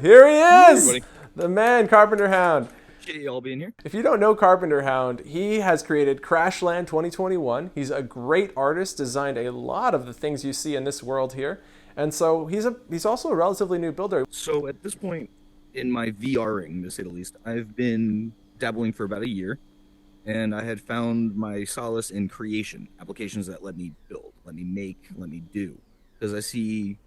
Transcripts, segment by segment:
Here he is! Everybody. The man, CarpenterHound. Appreciate you all being here. If you don't know CarpenterHound, he has created Crashland 2021. He's a great artist, designed a lot of the things you see in this world here. And so he's also a relatively new builder. So at this point in my VRing, to say the least, I've been dabbling for about a year, and I had found my solace in creation, applications that let me build, let me make, let me do. Because I see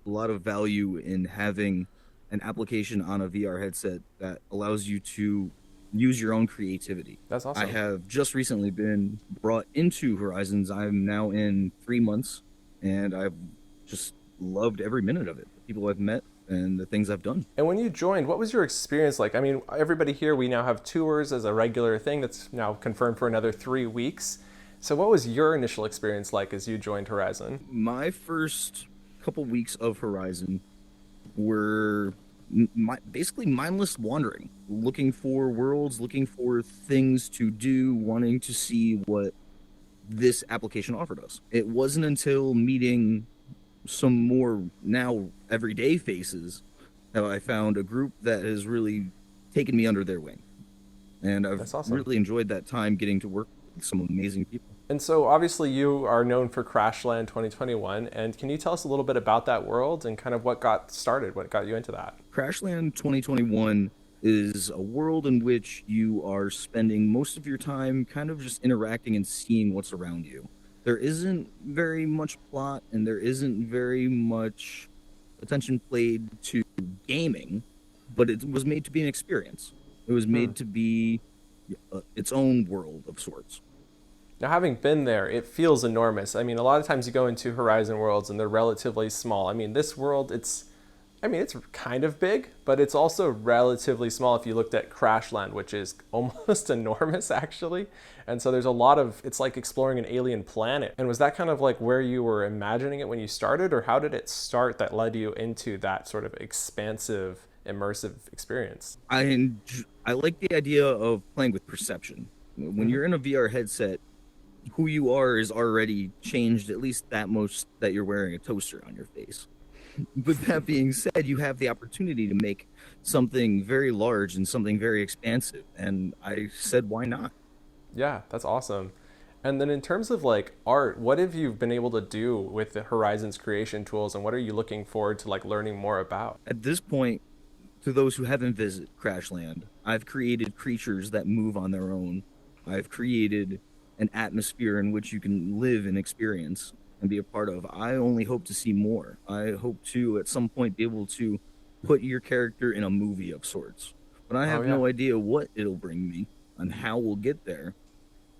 a lot of value in having an application on a VR headset that allows you to use your own creativity. That's awesome. I have just recently been brought into Horizons. I'm now in 3 months, and I've just loved every minute of it. The people I've met and the things I've done. And when you joined, what was your experience like? I mean, everybody here, we now have tours as a regular thing that's now confirmed for another 3 weeks. So what was your initial experience like as you joined Horizon? My first couple weeks of Horizon were basically mindless wandering, looking for worlds, looking for things to do, wanting to see what this application offered us. It wasn't until meeting some more now everyday faces that I found a group that has really taken me under their wing. And I've That's awesome. really enjoyed that time getting to work with some amazing people. And so obviously you are known for Crashland 2021. And can you tell us a little bit about that world and kind of what got started, what got you into that? Crashland 2021 is a world in which you are spending most of your time kind of just interacting and seeing what's around you. There isn't very much plot, and there isn't very much attention played to gaming, but it was made to be an experience. It was made to be its own world of sorts. Now, having been there, it feels enormous. I mean, a lot of times you go into Horizon worlds and they're relatively small. I mean, this world, it's kind of big, but it's also relatively small if you looked at Crashland, which is almost enormous, actually. And so there's a lot of, it's like exploring an alien planet. And was that kind of like where you were imagining it when you started, or how did it start that led you into that sort of expansive, immersive experience? I like the idea of playing with perception. When you're in a VR headset, who you are is already changed, at least that most that you're wearing a toaster on your face. With that being said, you have the opportunity to make something very large and something very expansive. And I said, why not? Yeah, that's awesome. And then in terms of like art, what have you been able to do with the Horizons creation tools, and what are you looking forward to like learning more about? At this point, to those who haven't visited Crashland, I've created creatures that move on their own. I've created an atmosphere in which you can live and experience and be a part of. I only hope to see more. I hope to, at some point, be able to put your character in a movie of sorts. But I have no idea what it'll bring me and how we'll get there.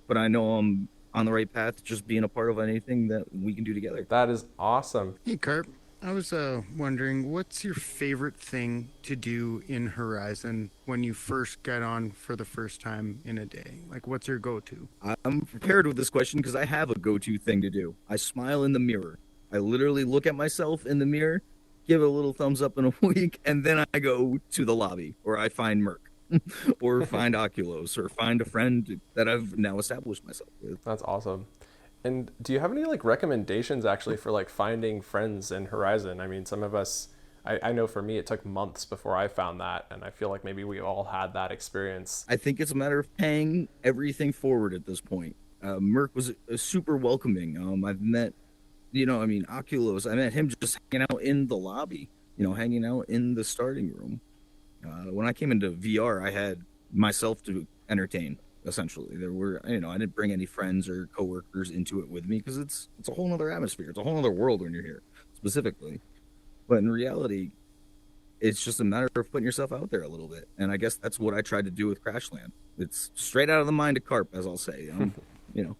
But I know I'm on the right path, just being a part of anything that we can do together. That is awesome. Hey, Carp. I was wondering, what's your favorite thing to do in Horizon when you first get on for the first time in a day? Like, what's your go-to? I'm prepared with this question because I have a go-to thing to do. I smile in the mirror. I literally look at myself in the mirror, give it a little thumbs up and a wink, and then I go to the lobby, or I find Merc, or find Oculus, or find a friend that I've now established myself with. That's awesome. And do you have any like recommendations actually for like finding friends in Horizon? I mean, some of us, I know for me, it took months before I found that. And I feel like maybe we all had that experience. I think it's a matter of paying everything forward at this point. Merc was super welcoming. I've met, Oculus. I met him just hanging out in the lobby, hanging out in the starting room. When I came into VR, I had myself to entertain. Essentially, there were, I didn't bring any friends or coworkers into it with me because it's a whole other atmosphere. It's a whole other world when you're here, specifically. But in reality, it's just a matter of putting yourself out there a little bit. And I guess that's what I tried to do with Crashland. It's straight out of the mind of Carp, as I'll say.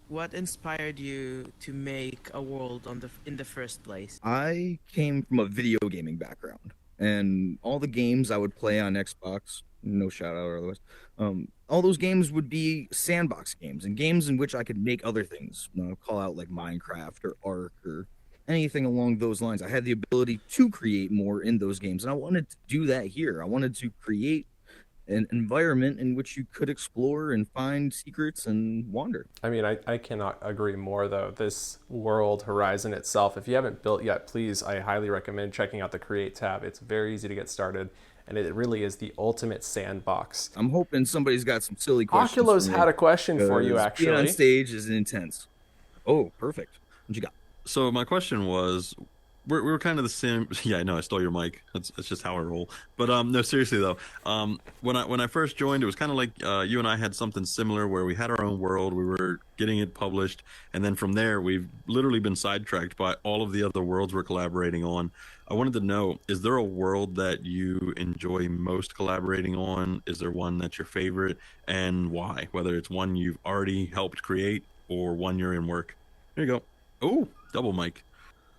What inspired you to make a world in the first place? I came from a video gaming background, and all the games I would play on Xbox, no shout out or otherwise, all those games would be sandbox games and games in which I could make other things, call out like Minecraft or Ark or anything along those lines. I had the ability to create more in those games, and I wanted to do that here. I wanted to create an environment in which you could explore and find secrets and wander. I mean, I cannot agree more, though. This world horizon itself, if you haven't built yet, please, I highly recommend checking out the Create tab. It's very easy to get started, and it really is the ultimate sandbox. I'm hoping somebody's got some silly questions. Oculos for me, had a question for you, 'cause being on actually. stage is intense. Oh, perfect. What you got? So my question was, we're kind of the same. Yeah, I know I stole your mic. That's just how I roll. But no, seriously though, when I first joined, it was kind of like you and I had something similar where we had our own world. We were getting it published, and then from there, we've literally been sidetracked by all of the other worlds we're collaborating on. I wanted to know, is there a world that you enjoy most collaborating on? Is there one that's your favorite, and why? Whether it's one you've already helped create or one you're in work. There you go. Oh, double mic.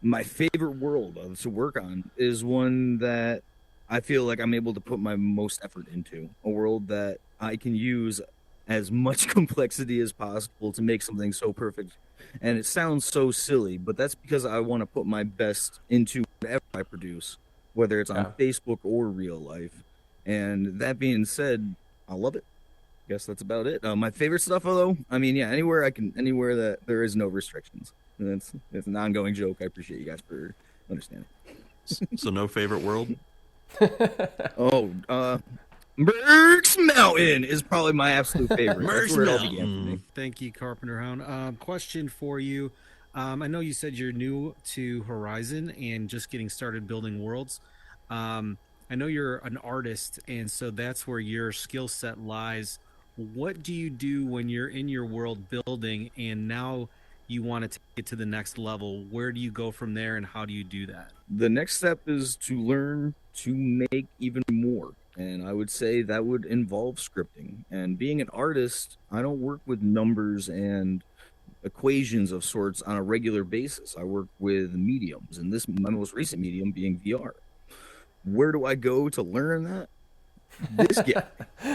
My favorite world to work on is one that I feel like I'm able to put my most effort into. A world that I can use as much complexity as possible to make something so perfect. And it sounds so silly, but that's because I want to put my best into whatever I produce, whether it's on Yeah. Facebook or real life. And that being said, I love it. Guess that's about it. My favorite stuff, though, I mean, yeah, anywhere that there is no restrictions. And it's an ongoing joke. I appreciate you guys for understanding. So no favorite world? Oh, Merck's Mountain is probably my absolute favorite. That's where it all began for me. Mountain. Thank you, CarpenterHound. Question for you. I know you said you're new to Horizon and just getting started building worlds. I know you're an artist, and so that's where your skill set lies. What do you do when you're in your world building and now you want to take it to the next level? Where do you go from there, and how do you do that? The next step is to learn to make even more. And I would say that would involve scripting. And being an artist, I don't work with numbers and equations of sorts on a regular basis. I work with mediums, and this my most recent medium being VR. Where do I go to learn that? This guy,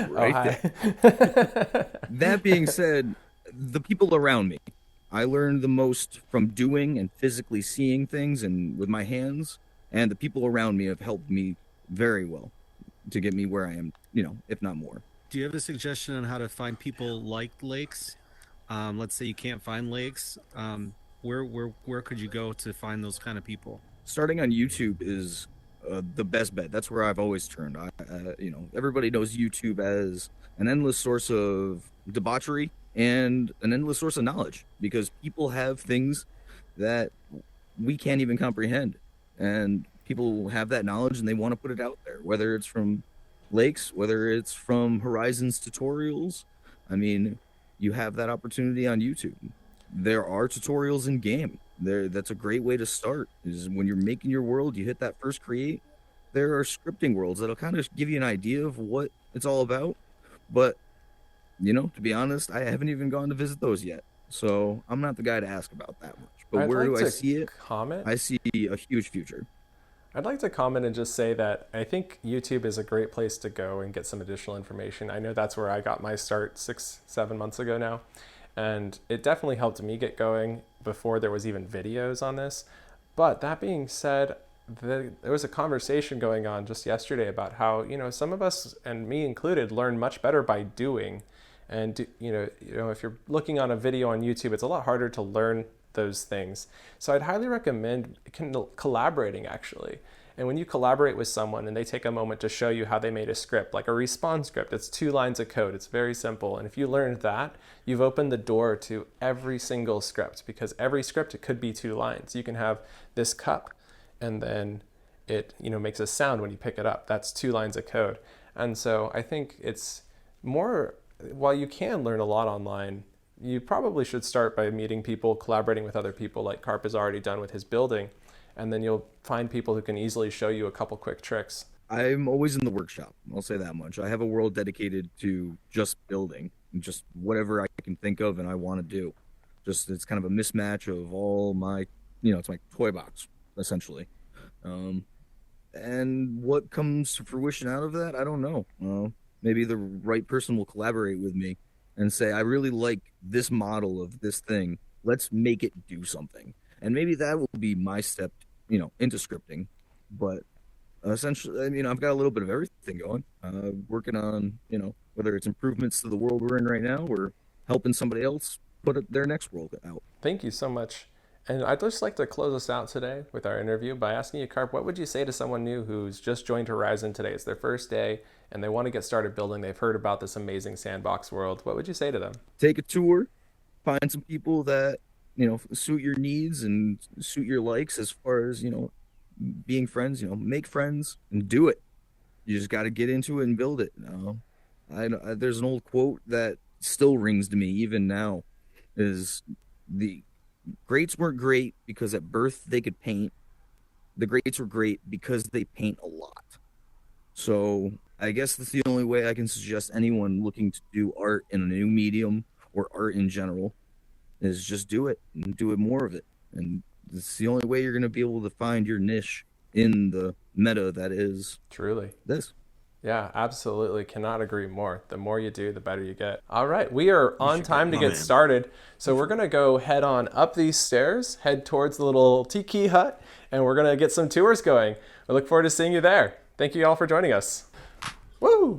right there. That being said, the people around me, I learned the most from doing and physically seeing things and with my hands, and the people around me have helped me very well to get me where I am, if not more. Do you have a suggestion on how to find people like lakes? Let's say you can't find lakes. Where could you go to find those kind of people? Starting on YouTube is the best bet. That's where I've always turned. Everybody knows YouTube as an endless source of debauchery and an endless source of knowledge because people have things that we can't even comprehend, and people have that knowledge and they want to put it out there, whether it's from lakes, whether it's from Horizons tutorials. I mean, you have that opportunity on YouTube. There are tutorials in game. That's a great way to start. Is when you're making your world, you hit that first create. There are scripting worlds that'll kind of give you an idea of what it's all about. But to be honest, I haven't even gone to visit those yet. So I'm not the guy to ask about that much. But I'd where like do I to see it? comment. I see a huge future. I'd like to comment and just say that I think YouTube is a great place to go and get some additional information. I know that's where I got my start 6-7 months ago now. And it definitely helped me get going before there was even videos on this. But that being said, there was a conversation going on just yesterday about how, some of us, and me included, learn much better by doing. And, if you're looking on a video on YouTube, it's a lot harder to learn those things. So I'd highly recommend collaborating, actually. And when you collaborate with someone and they take a moment to show you how they made a script, like a respawn script, it's 2 lines of code. It's very simple. And if you learned that, you've opened the door to every single script, because every script, it could be 2 lines. You can have this cup and then it makes a sound when you pick it up. That's 2 lines of code. And so I think it's more, while you can learn a lot online, you probably should start by meeting people, collaborating with other people like Carp has already done with his building. And then you'll find people who can easily show you a couple quick tricks. I'm always in the workshop. I'll say that much. I have a world dedicated to just building, just whatever I can think of and I want to do. It's kind of a mismatch of all my, it's my toy box, essentially. And what comes to fruition out of that, I don't know. Maybe the right person will collaborate with me and say, I really like this model of this thing. Let's make it do something. And maybe that will be my step, into scripting. But essentially, I mean, I've got a little bit of everything going. Working on, whether it's improvements to the world we're in right now or helping somebody else put their next world out. Thank you so much. And I'd just like to close us out today with our interview by asking you, Carp, what would you say to someone new who's just joined Horizon today? It's their first day and they want to get started building. They've heard about this amazing sandbox world. What would you say to them? Take a tour, find some people that, suit your needs and suit your likes as far as, being friends, make friends and do it. You just got to get into it and build it. There's an old quote that still rings to me even now is the greats weren't great because at birth they could paint. The greats were great because they paint a lot. So I guess that's the only way I can suggest anyone looking to do art in a new medium or art in general is just do it and do it more of it. And it's the only way you're going to be able to find your niche in the meta that is Truly. this. Yeah, absolutely. Cannot agree more. The more you do, the better you get. All right, we are on time to get started. So we're going to go head on up these stairs, head towards the little tiki hut, and we're going to get some tours going. We look forward to seeing you there. Thank you all for joining us. Woo!